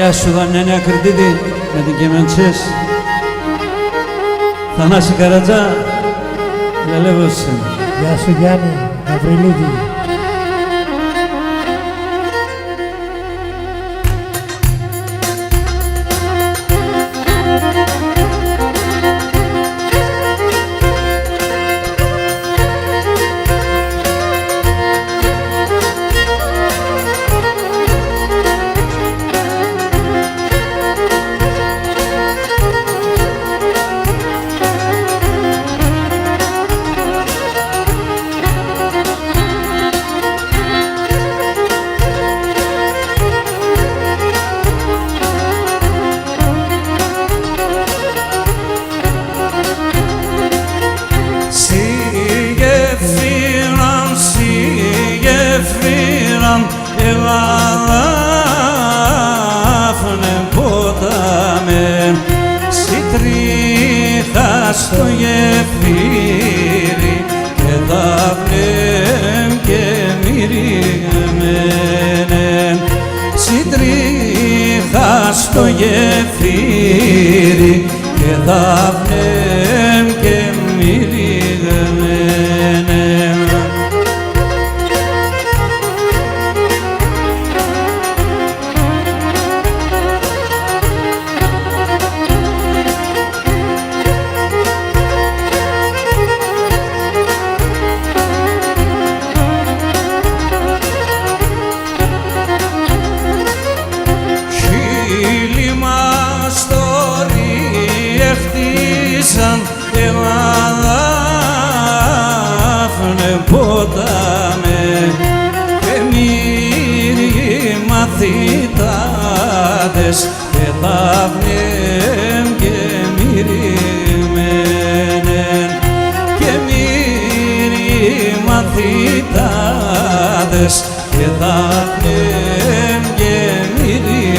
Γεια σου Δαμιάννη Ακριτίδη με την Κεμέντσες. Θανάση Καρατζά, Λελεύωσε. Γεια σου Γιάννη Γαβριλίδη. Στο γεφύρι και τα βλέμ και μυριγμένεν. Συντρίχα στο γεφύρι και τα βλέμ και μυριγμένεν. Ποτάμε και μύριοι μαθητάδες και τα βλέμ και μυριγμένεν και μύριοι μαθητάδες και τα βλέμ και μυριγμένεν.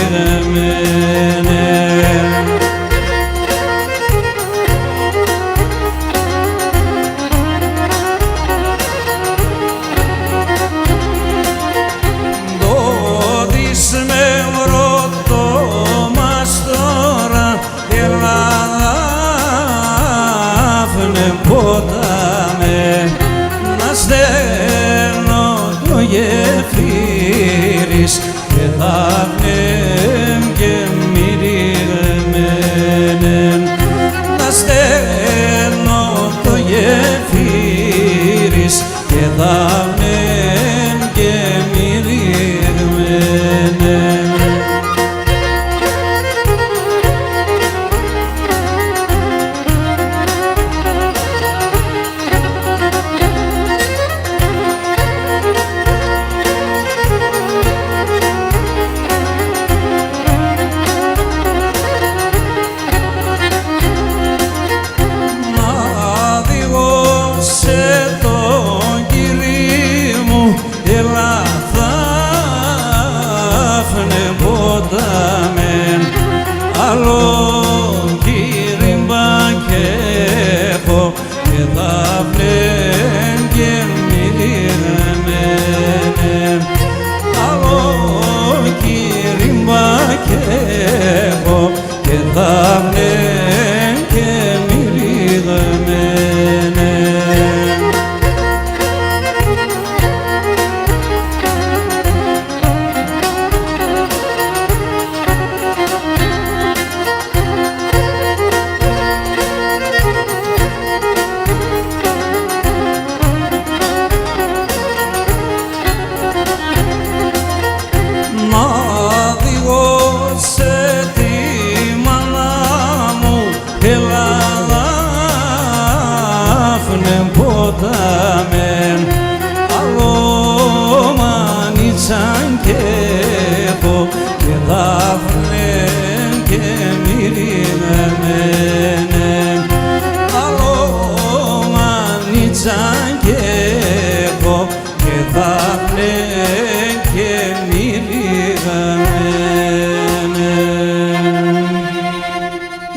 Ποτάμε να στέλνω το γεφύρις και τα βλέμ και μυριγμένεν. Να στέλνω το γεφύρις και τα βλέμ και μυριγμένεν.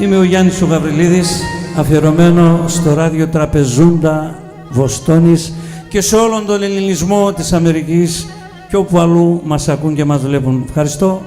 Είμαι ο Γιάννης ο Γαβριλίδης, αφιερωμένο στο ράδιο Τραπεζούντα Βοστόνης και σε όλον τον ελληνισμό της Αμερικής και όπου αλλού μας ακούν και μας βλέπουν. Ευχαριστώ.